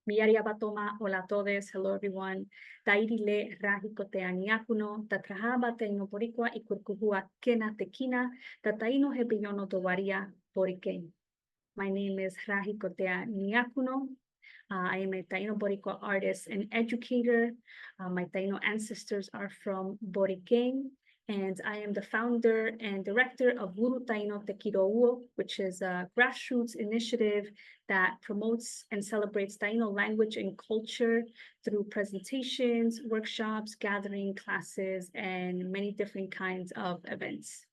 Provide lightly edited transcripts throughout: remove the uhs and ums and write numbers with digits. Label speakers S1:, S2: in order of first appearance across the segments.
S1: Miyari abatoma, hola a todos, hello everyone. Tairile rahikotea Niaku'no, tatrahaba Taíno boricua y kurkuhua kena tequina, Taíno hebiyono towaria boriken. My name is Rahikotea Niaku'no. I am a Taíno Boricua artist and educator. My Taíno ancestors are from Boriken, and I am the founder and director of Guru Taíno Tequirouo, which is a grassroots initiative that promotes and celebrates Taíno language and culture through presentations, workshops, gathering classes, and many different kinds of events.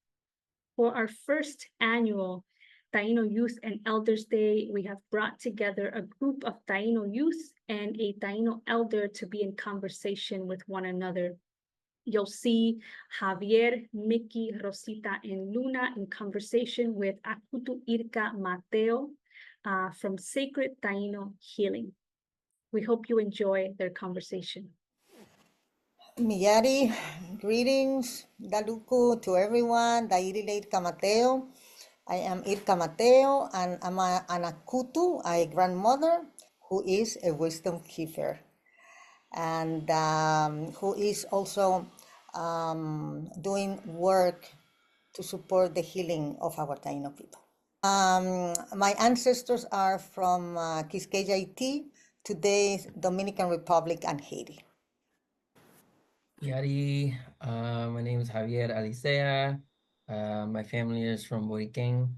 S1: For our first annual Taíno Youth and Elders Day, we have brought together a group of Taíno youth and a Taíno elder to be in conversation with one another. You'll see Javier, Micky, Rosita, and Luna in conversation with Akutu Irka Mateo from Sacred Taíno Healing. We hope you enjoy their conversation.
S2: Miyari, greetings, Daluku to everyone, Dairile Irka Mateo. I am Irka Mateo, and I'm an Akutu, a grandmother who is a wisdom keeper, and who is also doing work to support the healing of our Taino people. My ancestors are from Quisqueya, Haiti, today's Dominican Republic and Haiti.
S3: Yari, my name is Javier Alicea. My family is from Boiqueng,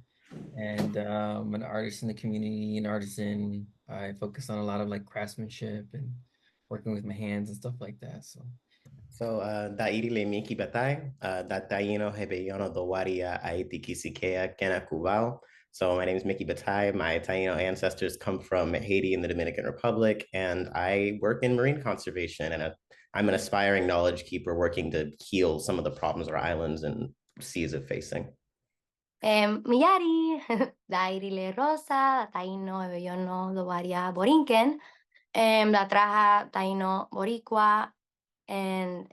S3: and I'm an artist in the community, an artisan. I focus on a lot of like craftsmanship and working with my hands and stuff like that.
S4: So, Dairile Micky Batay, da Taíno Hebeyono Dowaria Aiti Kisikea Kena Cubao. So my name is Micky Batay. My Taíno ancestors come from Haiti and the Dominican Republic, and I work in marine conservation, and I'm an aspiring knowledge keeper working to heal some of the problems our islands and seas are facing.
S5: Miyari, Dairile Rosa, Taíno Hebeyono Dowaria Borinquen, la traja Taíno Boricua, and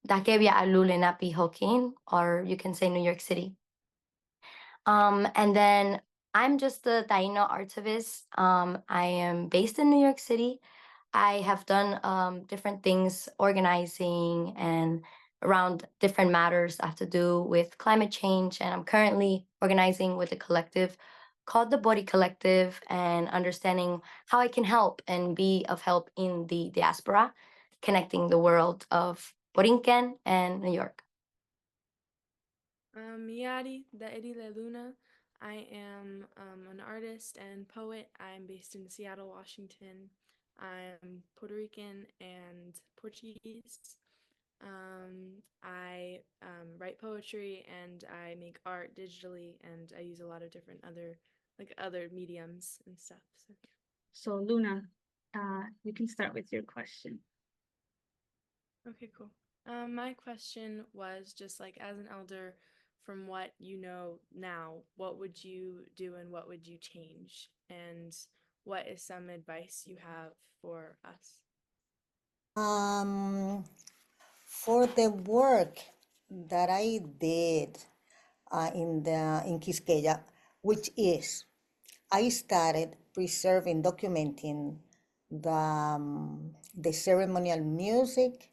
S5: Dakebia Alulenapi Hokin, or you can say New York City. And then I'm just a Taíno artivist. I am based in New York City. I have done different things, organizing and around different matters that have to do with climate change. And I'm currently organizing with a collective called the Body Collective and understanding how I can help and be of help in the diaspora, connecting the world of Borinquen and New York.
S6: Miyari, the Erile Luna. I am an artist and poet. I'm based in Seattle, Washington. I'm Puerto Rican and Portuguese. I write poetry and I make art digitally, and I use a lot of different other mediums and stuff.
S1: So Luna, you can start with your question.
S6: Okay, cool. My question was just like, as an elder, from what you know now, what would you do and what would you change? And what is some advice you have for us?
S2: For the work that I did in Quisqueya, which is I started preserving, documenting the ceremonial music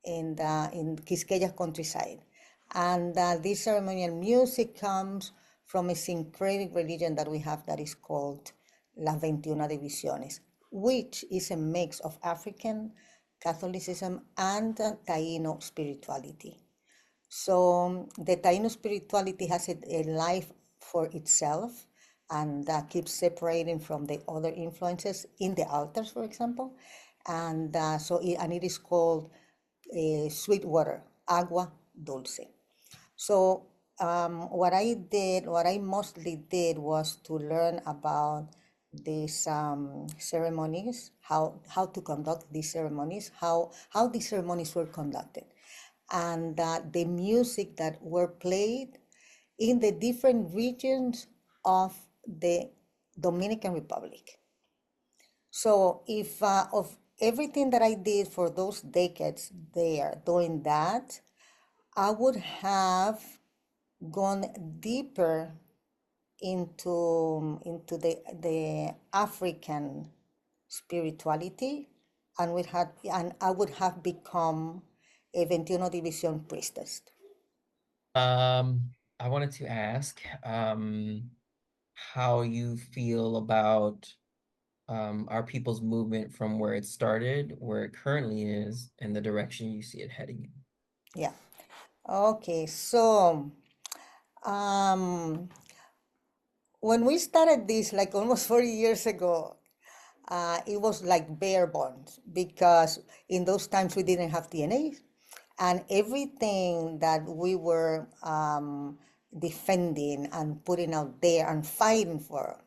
S2: in Quisqueya countryside. And this ceremonial music comes from a syncretic religion that we have that is called Las 21 Divisiones, which is a mix of African Catholicism and Taíno spirituality. So the Taíno spirituality has a life for itself and keeps separating from the other influences in the altars, for example. And it is called sweet water, agua dulce. So what I mostly did was to learn about these ceremonies, how to conduct these ceremonies, how these ceremonies were conducted, and the music that were played in the different regions of the Dominican Republic. So if of everything that I did for those decades there doing that, I would have gone deeper into the African spirituality, and I would have become a 21 Division priestess.
S3: I wanted to ask how you feel about our people's movement from where it started, where it currently is, and the direction you see it heading in.
S2: Yeah. Okay, so when we started this, like almost 40 years ago, it was like bare bones because in those times we didn't have DNA, and everything that we were defending and putting out there and fighting for,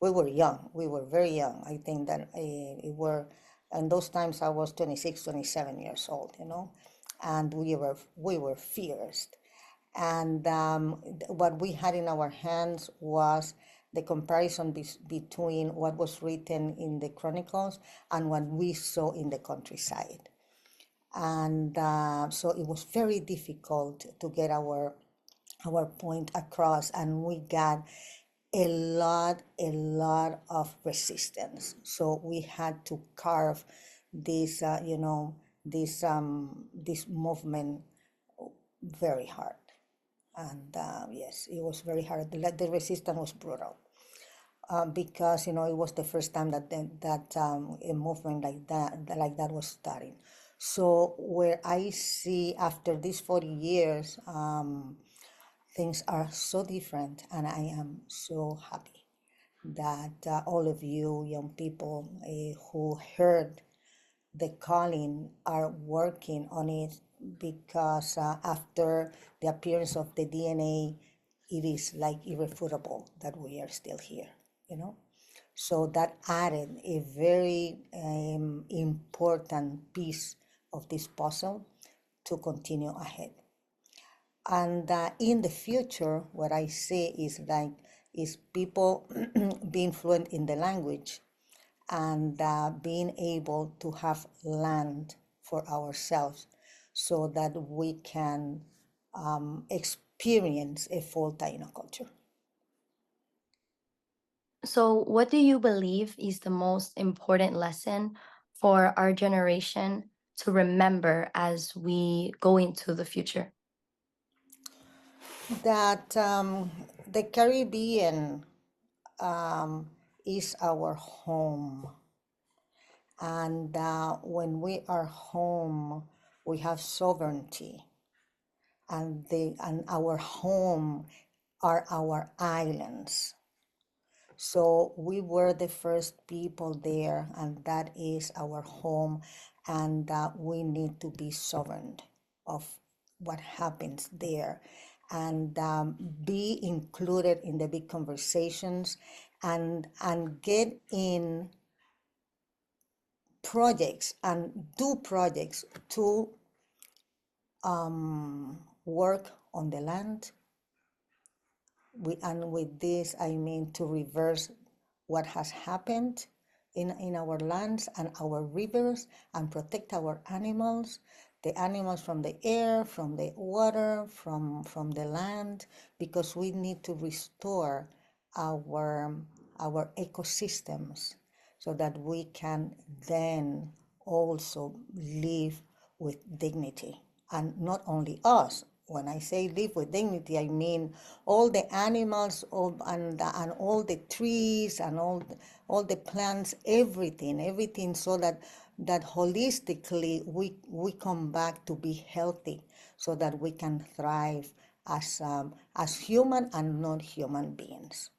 S2: we were young. We were very young. I think that in those times I was 26, 27 years old, and we were fierce. And what we had in our hands was the comparison between what was written in the chronicles and what we saw in the countryside. And so it was very difficult to get our point across, and we got a lot of resistance. So we had to carve this, this movement very hard. And yes, it was very hard. The resistance was brutal because it was the first time that a movement like that was starting. So where I see after these 40 years, things are so different, and I am so happy that all of you young people who heard the calling are working on it, because after the appearance of the DNA, it is like irrefutable that we are still here, So that added a very important piece of this puzzle to continue ahead. And in the future, what I see is people being fluent in the language, and being able to have land for ourselves so that we can experience a full Taíno culture.
S5: So, what do you believe is the most important lesson for our generation to remember as we go into the future?
S2: That the Caribbean is our home. And when we are home, we have sovereignty. And our home are our islands. So we were the first people there, and that is our home, and we need to be sovereign of what happens there, and be included in the big conversations, and get in projects and do projects to work on the land. And with this, I mean to reverse what has happened in our lands and our rivers, and protect our animals, the animals from the air, from the water, from the land, because we need to restore our ecosystems so that we can then also live with dignity. And not only us. When I say live with dignity, I mean all the animals, and all the trees, and all the plants, everything, so that holistically we come back to be healthy, so that we can thrive as human and non-human beings.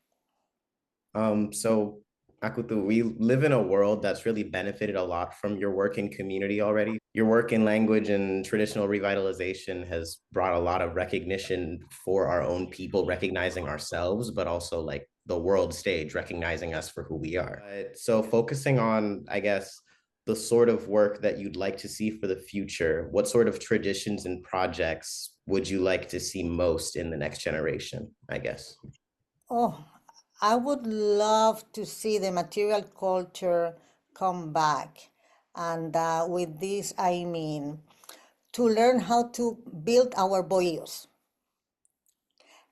S4: So Akutu, we live in a world that's really benefited a lot from your work in community already. Your work in language and traditional revitalization has brought a lot of recognition for our own people, recognizing ourselves, but also like the world stage, recognizing us for who we are. So focusing on, I guess, the sort of work that you'd like to see for the future, what sort of traditions and projects would you like to see most in the next generation, I guess?
S2: Oh, I would love to see the material culture come back. And with this, I mean to learn how to build our bohíos.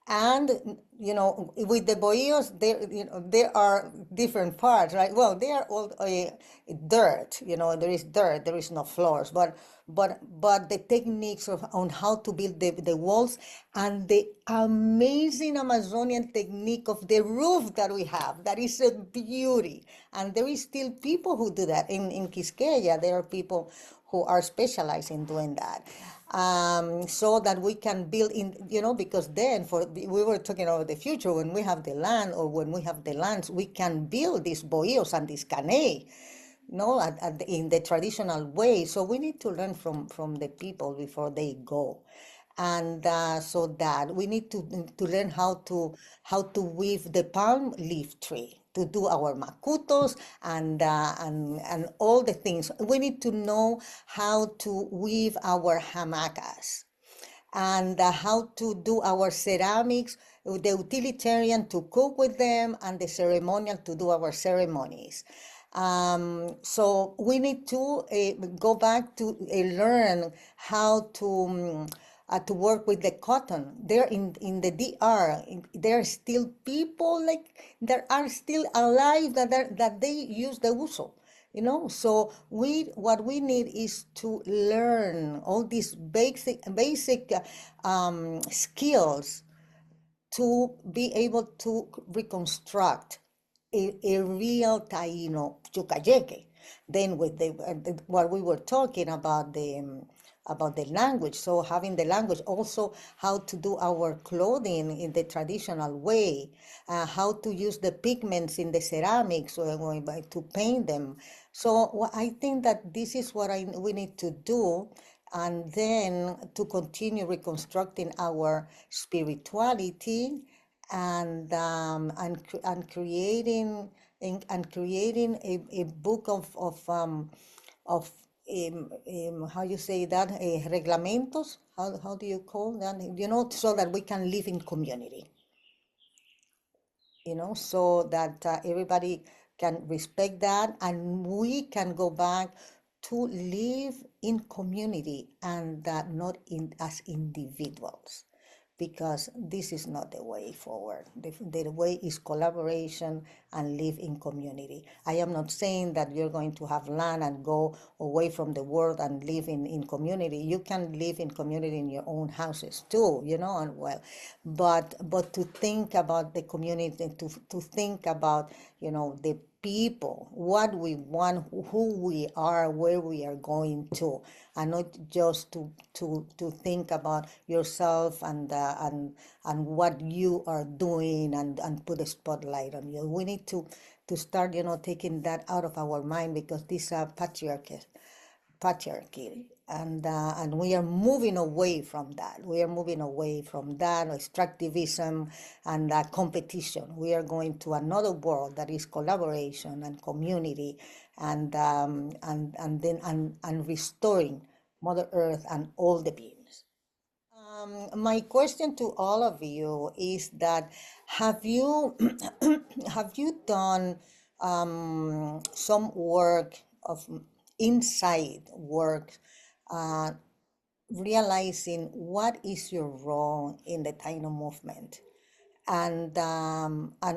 S2: And you know, with the bohíos, there are different parts, right? Well, they are all dirt, you know, there is dirt, there is no floors, but the techniques on how to build the walls and the amazing Amazonian technique of the roof that we have, that is a beauty. And there is still people who do that. In Quisqueya, there are people who are specialized in doing that. So that we can build in, you know, because then we were talking about the future, when we have the land or when we have the lands, we can build these bohíos and this caney, no, in the traditional way. So we need to learn from the people before they go. And so that we need to learn how to weave the palm leaf tree to do our macutos and all the things. We need to know how to weave our hamacas and how to do our ceramics, the utilitarian to cook with them, and the ceremonial to do our ceremonies. So we need to go back to learn how to work with the cotton. There in the DR, there are still people like that are still alive that they use the uso. You know, so what we need is to learn all these basic skills to be able to reconstruct a real Taíno Yucayeque. Then with what we were talking about the language, so having the language, also how to do our clothing in the traditional way, how to use the pigments in the ceramics to paint them. So I think that this is what we need to do, and then to continue reconstructing our spirituality and creating a book of how you say that, reglamentos, how do you call that, you know, so that we can live in community, you know, so that everybody can respect that, and we can go back to live in community and not as individuals, because this is not the way forward. The way is collaboration and live in community. I am not saying that you're going to have land and go away from the world and live in community. You can live in community in your own houses too, you know, and well, but to think about the community, to think about, you know, the people, what we want, who we are, where we are going to, and not just to think about yourself and what you are doing and put a spotlight on you. We need to start, you know, taking that out of our mind, because these are patriarchy, and we are moving away from that. We are moving away from that extractivism and competition. We are going to another world that is collaboration and community, and restoring Mother Earth and all the beings. My question to all of you is that have you done some work of inside work, realizing what is your role in the Taino movement, and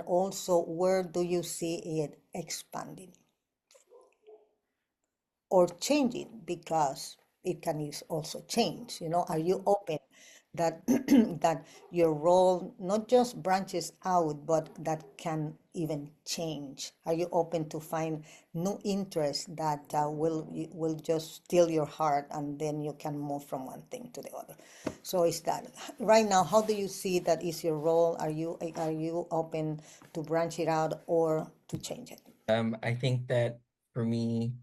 S2: also where do you see it expanding or changing, because it can also change, you know? Are you open that that your role not just branches out, but that can even change? Are you open to find new interests that will just steal your heart, and then you can move from one thing to the other? So is that right now, how do you see that is your role? Are you open to branch it out or to change it?
S3: I think that for me,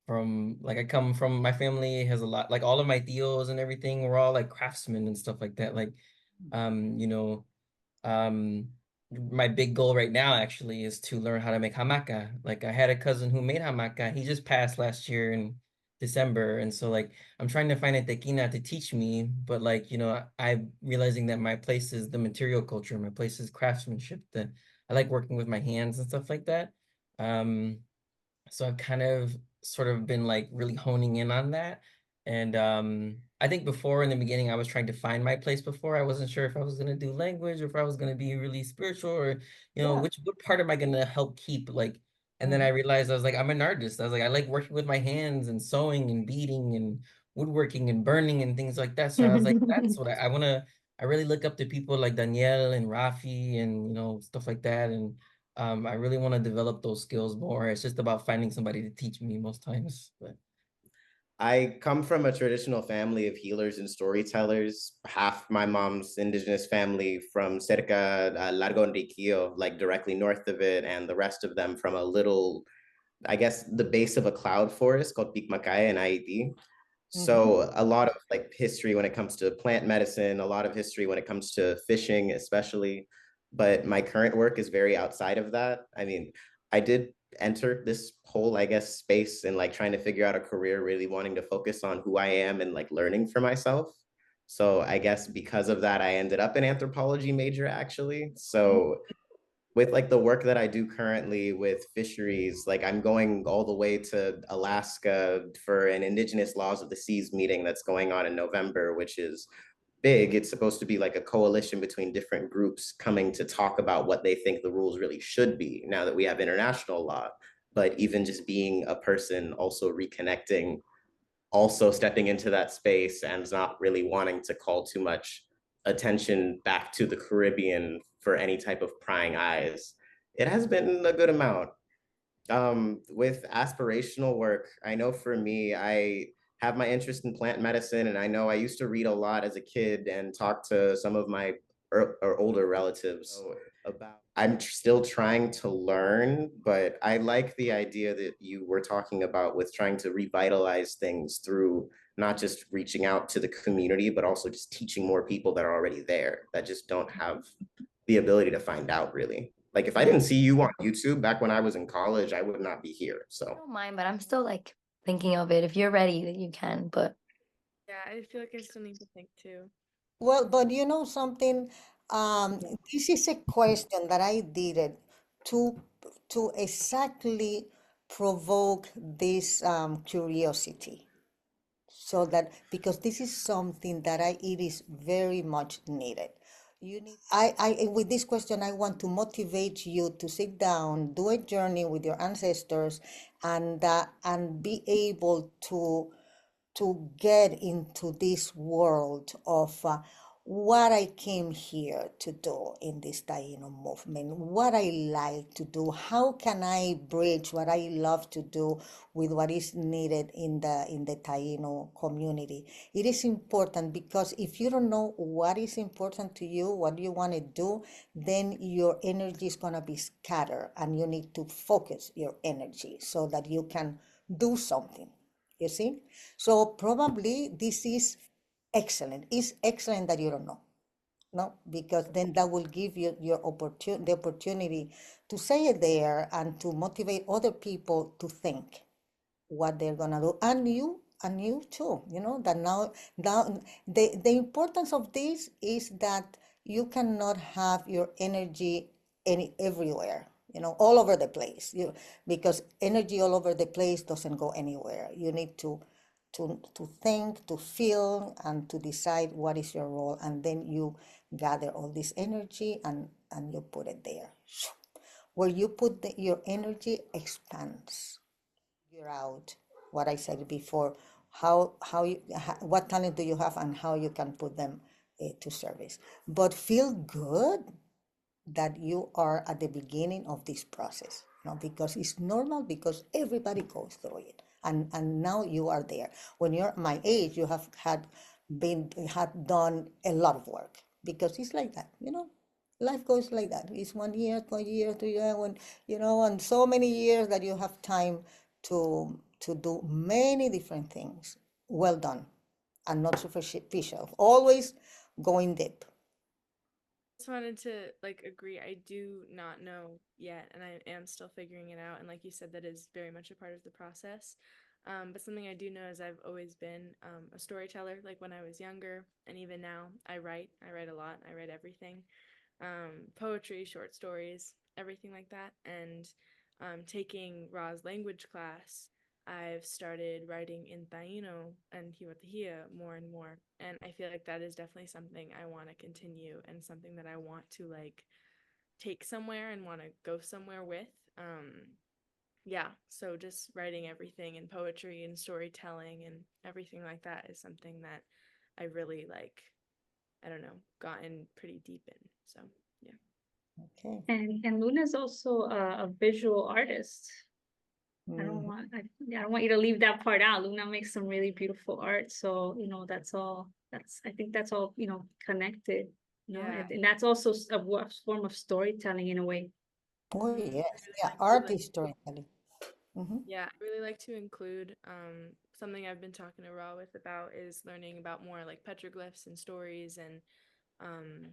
S3: I come from, my family has a lot, like all of my tios and everything, we're all like craftsmen and stuff like that. Like, you know, my big goal right now actually is to learn how to make hamaca. Like I had a cousin who made hamaca. He just passed last year in December. And so like, I'm trying to find a tequina to teach me, but like, you know, I'm realizing that my place is the material culture. My place is craftsmanship, that I like working with my hands and stuff like that. So I've kind of sort of been like really honing in on that. And I think before in the beginning, I was trying to find my place before. I wasn't sure if I was going to do language or if I was going to be really spiritual or,
S2: Yeah.
S3: what part am I going to help keep? Like, and then I realized I was like, I'm an artist. I was like, I like working with my hands and sewing and beading and woodworking and burning and things like that. So I was like, that's what I want to, I really look up to people like Danielle and Rafi and, stuff like that. And I really want to develop those skills more. It's just about finding somebody to teach me most times. But
S4: I come from a traditional family of healers and storytellers. Half my mom's indigenous family from cerca Largo Enriquillo, like directly north of it, and the rest of them from a little, I guess, the base of a cloud forest called Picmacaya in Haiti. So a lot of like history when it comes to plant medicine, a lot of history when it comes to fishing, especially. But my current work is very outside of that. I mean, I did enter this whole, I guess, space and like trying to figure out a career, really wanting to focus on who I am and like learning for myself. So I guess because of that, I ended up an anthropology major actually. So with like the work that I do currently with fisheries, like I'm going all the way to Alaska for an Indigenous Laws of the Seas meeting that's going on in November, which is big. It's supposed to be like a coalition between different groups coming to talk about what they think the rules really should be now that we have international law. But even just being a person, also reconnecting, also stepping into that space and not really wanting to call too much attention back to the Caribbean for any type of prying eyes. It has been a good amount. With aspirational work, I know for me, I have my interest in plant medicine, and I know I used to read a lot as a kid and talk to some of my or older relatives about. I'm still trying to learn, but I like the idea that you were talking about with trying to revitalize things through not just reaching out to the community, but also just teaching more people that are already there that just don't have the ability to find out really. Like if I didn't see you on YouTube back when I was in college, I would not be here.
S5: I
S4: So
S5: don't mind, but I'm still like thinking of it. If you're ready, then you can. But
S6: Yeah, I feel like I still need to think too.
S2: Well, but you know something, this is a question that I did it to exactly provoke this curiosity. So that because this is something that it is very much needed. You need I with this question I want to motivate you to sit down, do a journey with your ancestors, and be able to get into this world of what I came here to do in this Taino movement, what I like to do, how can I bridge what I love to do with what is needed in the Taino community. It is important because if you don't know what is important to you, what you want to do, then your energy is going to be scattered and you need to focus your energy so that you can do something. You see? So probably this is excellent. It's excellent that you don't know. No, because then that will give you the opportunity to say it there and to motivate other people to think what they're gonna do, and you too. You know that now the importance of this is that you cannot have your energy everywhere. You know, all over the place. Because energy all over the place doesn't go anywhere. You need to think, to feel, and to decide what is your role, and then you gather all this energy and you put it there. Where you put your energy expands. Figure out what I said before, what talent do you have and how you can put them to service. But feel good that you are at the beginning of this process, because it's normal, because everybody goes through it. And now you are there. When you're my age, you have had done a lot of work, because it's like that. Life goes like that. It's 1 year, 2 years, 2 years, and so many years that you have time to do many different things. Well done, and not superficial. Always going deep.
S6: Just wanted to like agree. I do not know yet, and I am still figuring it out. And like you said, that is very much a part of the process. But something I do know is I've always been a storyteller. Like when I was younger, and even now, I write. I write a lot. I write everything, poetry, short stories, everything like that. And taking Ra's language class I've started writing in Taíno and Hiwatahia more and more. And I feel like that is definitely something I want to continue and something that I want to like take somewhere and want to go somewhere with. Yeah, so just writing everything and poetry and storytelling and everything like that is something that I really like, I don't know, gotten pretty deep in. So, yeah.
S2: Okay.
S1: And Luna's also a visual artist. I don't want you to leave that part out. Luna makes some really beautiful art. So, I think that's all, connected,
S6: Yeah.
S1: and that's also a form of storytelling in a way.
S2: Oh,
S6: I
S2: yes.
S6: really
S2: Yeah,
S6: like to,
S2: art
S6: like,
S2: is storytelling.
S6: yeah, I really like to include something I've been talking to Ra with about is learning about more like petroglyphs and stories and um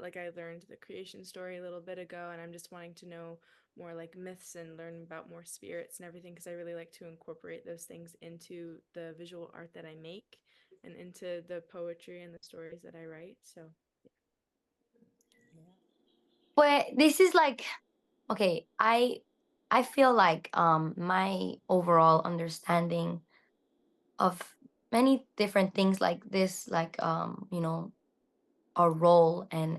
S6: like I learned the creation story a little bit ago and I'm just wanting to know more like myths and learn about more spirits and everything because I really like to incorporate those things into the visual art that I make and into the poetry and the stories that I write. So
S5: But this is like, okay, I feel like my overall understanding of many different things like this, like a role and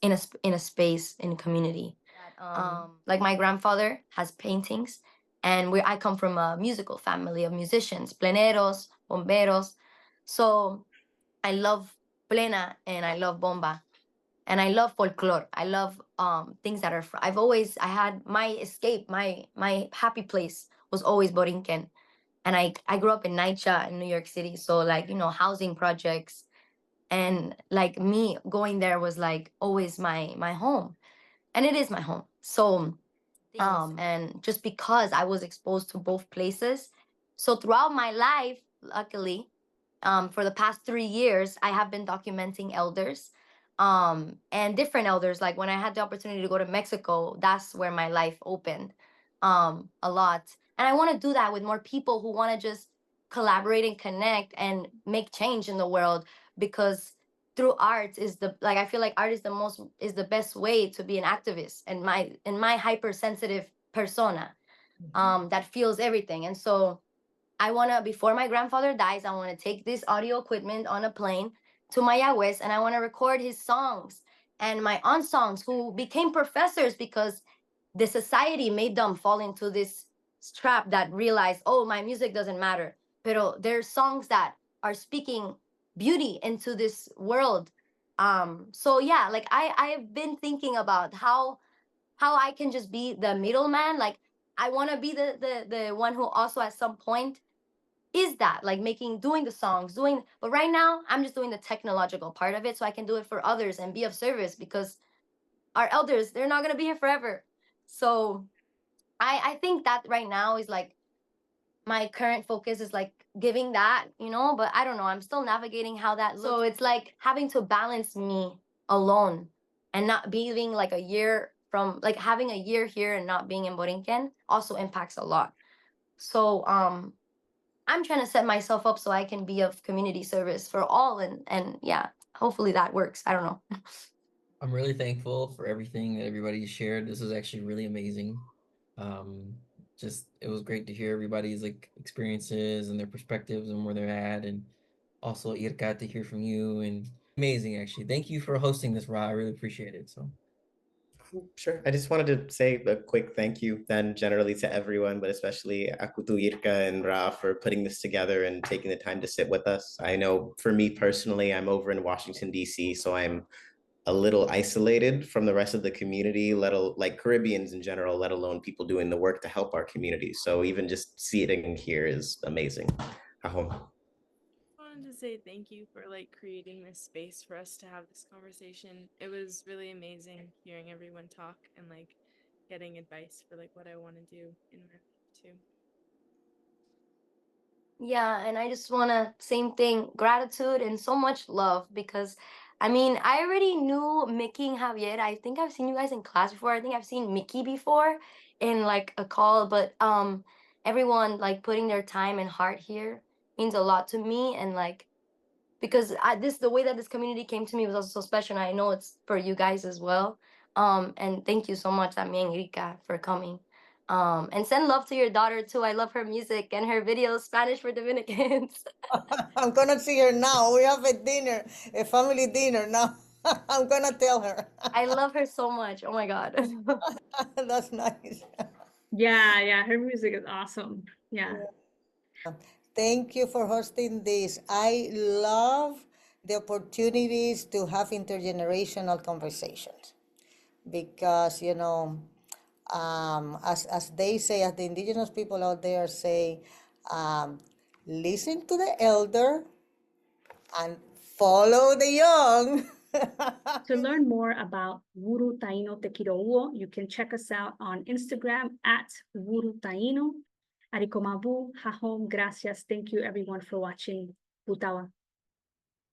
S5: in a space in a community. That like my grandfather has paintings, and I come from a musical family of musicians, pleneros, bomberos. So I love plena and I love bomba and I love folklore. I love things that are. I had my escape, my happy place was always Borinquen, and I grew up in Naicha in New York City. So like housing projects, and like me going there was like always my home, and it is my home. So and just because I was exposed to both places, so throughout my life, luckily, for the past 3 years, I have been documenting elders, and different elders. Like when I had the opportunity to go to Mexico, that's where my life opened, a lot. And I want to do that with more people who want to just collaborate and connect and make change in the world, because through art is the like I feel like art is the best way to be an activist, and my hypersensitive persona that feels everything. And so I want to, before my grandfather dies, I want to take this audio equipment on a plane to Mayagüez, and I want to record his songs and my aunt songs who became professors because the society made them fall into this trap that realized, oh, my music doesn't matter. Pero there's songs that are speaking beauty into this world. So yeah, like I've been thinking about how I can just be the middleman. Like I want to be the one who also at some point is that, like doing the songs, but right now I'm just doing the technological part of it so I can do it for others and be of service, because our elders, they're not going to be here forever. So I think that right now is like my current focus is like giving that, but I don't know, I'm still navigating how that looks. So it's like having to balance me alone and not being like a year from like having a year here and not being in Borinquen also impacts a lot. So I'm trying to set myself up so I can be of community service for all, and yeah, hopefully that works. I don't know.
S3: I'm really thankful for everything that everybody shared. This is actually really amazing. Um, just it was great to hear everybody's like experiences and their perspectives and where they're at, and also Irka, to hear from you, and amazing actually. Thank you for hosting this, Ra. I really appreciate it. So
S4: Sure. I just wanted to say a quick thank you then generally to everyone, but especially Akutu, Irka, and Ra for putting this together and taking the time to sit with us. I know for me personally, I'm over in Washington, D.C., so I'm a little isolated from the rest of the community, like Caribbeans in general, let alone people doing the work to help our community. So even just seeing here is amazing. Ahom.
S6: wanted to say thank you for like creating this space for us to have this conversation. It was really amazing hearing everyone talk and like getting advice for like what I want to do in my life too.
S5: Yeah, and I just want to, same thing, gratitude and so much love, because I mean, I already knew Micky and Javier. I think I've seen you guys in class before. I think I've seen Micky before in like a call, but everyone like putting their time and heart here means a lot to me. And like, because the way that this community came to me was also so special, and I know it's for you guys as well. And thank you so much, Ami and Erika, for coming. And send love to your daughter too. I love her music and her videos, Spanish for Dominicans.
S2: I'm gonna see her now. We have a dinner, a family dinner now. I'm gonna tell her.
S5: I love her so much. Oh my God.
S2: That's nice.
S1: Yeah, her music is awesome. Yeah.
S2: Thank you for hosting this. I love the opportunities to have intergenerational conversations because, as they say, as the indigenous people out there say, listen to the elder and follow the young.
S1: To learn more about Wuru Taíno Te Kiro'uo, you can check us out on Instagram at Wuru Taíno. Arikomabu, hahom, gracias. Thank you everyone for watching. Putawa.